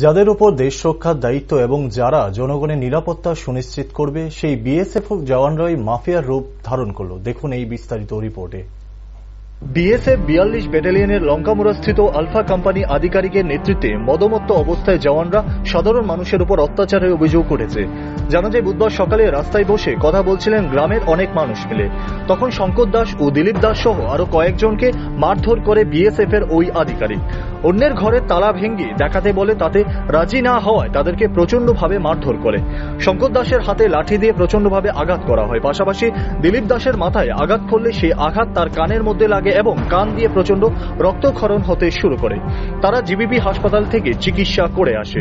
যাদের উপর দেশ রক্ষার দায়িত্ব এবং যারা জনগণের নিরাপত্তা সুনিশ্চিত করবে সেই বিএসএফ জওয়ানরাই মাফিয়ার রূপ ধারণ করল। দেখুন এই বিস্তারিত রিপোর্টে। বিএসএফ 42 ব্যাটালিয়নের লঙ্কামুড়াস্থিত আলফা কোম্পানি আধিকারিকের নেতৃত্বে মদমত্ত অবস্থায় জওয়ানরা সাধারণ মানুষের উপর অত্যাচারের অভিযোগ করেছে। জানা যায়, বুধবার সকালে রাস্তায় বসে কথা বলছিলেন গ্রামের অনেক মানুষ মিলে। তখন শঙ্কর দাস ও দিলীপ দাস সহ আরো কয়েকজনকে মারধর করে বিএসএফ এর ওই আধিকারিক। অন্যের ঘরে তালা ভেঙে দেখাতে বলে, তাতে রাজি না হওয়ায় তাদেরকে প্রচন্ডভাবে মারধর করে। শঙ্কর দাসের হাতে লাঠি দিয়ে প্রচন্ডভাবে আঘাত করা হয়। পাশাপাশি দিলীপ দাসের মাথায় আঘাত করলে সেই আঘাত তার কানের মধ্যে লাগে এবং কান দিয়ে প্রচন্ড রক্তক্ষরণ হতে শুরু করে। তারা জিবিপি হাসপাতাল থেকে চিকিৎসা করে আসে।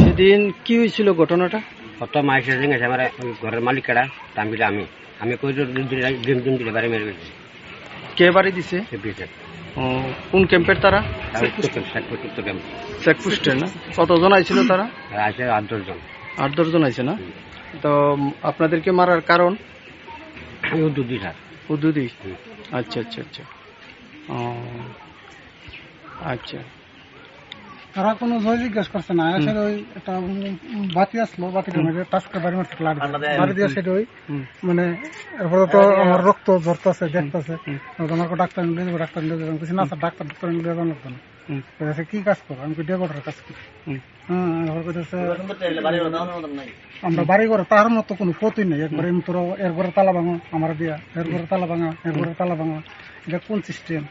সেদিন কি হয়েছিল ঘটনাটা? কত মাইসে গেছে আমার ঘরের মালিক কারা তামিলে আমি কই দিন বাড়ি মেরে গেছি। কে বাড়ি দিছে? কোন ক্যাম্পের তারা? চেকপোস্টের না? কতজন আইছিল তারা? আছে 8-10 জন। 8-10 জন আইছে না? তো আপনাদেরকে মারার কারণ? উদ্যুদি স্যার। উদ্যুদি? আচ্ছা আচ্ছা আচ্ছা। আচ্ছা, তারা কোনো জয় জিজ্ঞাসা করছে না। আসলে ওই একটা বাতি আসলো, বাতিটা মেরে টাস্কে বাড়ি মারছে, বাড়ি দিয়ে সেটা ওই মানে এরপরে তো আমার রক্ত ঝরতেছে, দেখতেছে। আমাকে ডাক্তার নিয়ে যাবো, ডাক্তার নিয়ে যাবো। কিছু না স্যার, ডাক্তার নিয়ে যাবো লাগতো না। কি কাজ করো? আমি ডেকোটার কাজ করি। আমরা বাড়ি ঘরে তার মতো কোনো ক্ষতি নেই। একবার তোর এর ঘরে তালা ভাঙো আমার দিয়া, এর ঘরে তালা ভাঙা, এর ঘরে তালা ভাঙা। এটা কোন সিস্টেম?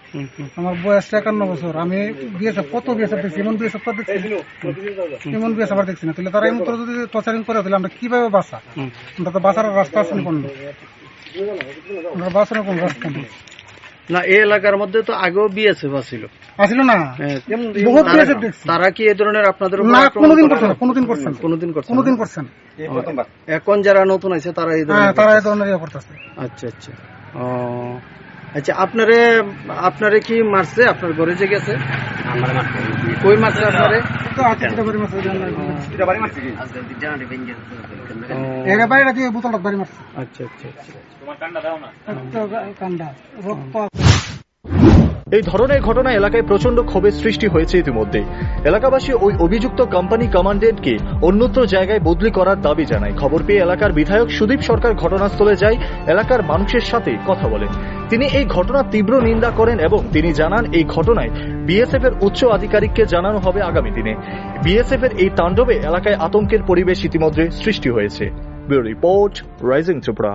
আমার বয়স 51 বছর। আমি বিএসএফ কত বিএসএফ দেখছি, এমন বিএসএফ তো দেখছি, এমন বিএসএফ আর দেখছি না। তাহলে তারা এমন যদি টর্চারিং করে, তাহলে আমরা কিভাবে বাঁচা? আমরা তো বাঁচার রাস্তা আছে না, কোন আমরা বাঁচানোর কোন রাস্তা নেই না। এই এলাকার মধ্যে তো আগেও বিএসএফ আসিল না? বহুত বিএসএফ দেখছি। তারা কি এই ধরনের আপনাদের কোনোদিন করছে না? কোনোদিন করছেন? কোনোদিন করছেন? এখন যারা নতুন আছে তারা এই ধরনের ইয়ে করতেছে। আচ্ছা আচ্ছা। আচ্ছা, আপনারে কি মারছে? আপনার ঘরে যে গেছে? কই মারছে আপনারে? আচ্ছা আচ্ছা আচ্ছা। এই ধরনের ঘটনা এলাকায় প্রচন্ড ক্ষোভের সৃষ্টি হয়েছে ইতিমধ্যে। এলাকাবাসী ওই অভিযুক্ত কোম্পানি কমান্ডেন্টকে অন্যত্র জায়গায় বদলি করার দাবি জানায়। খবর পেয়ে এলাকার বিধায়ক সুদীপ সরকার ঘটনাস্থলে যায়, এলাকার মানুষের সাথে কথা বলেন। তিনি এই ঘটনার তীব্র নিন্দা করেন এবং তিনি জানান, এই ঘটনায় বিএসএফ এর উচ্চ আধিকারিককে জানানো হবে আগামী দিনে। বিএসএফ এর এই তাণ্ডবে এলাকায় আতঙ্কের পরিবেশ ইতিমধ্যে সৃষ্টি হয়েছে। Bureau report, rising Tripura.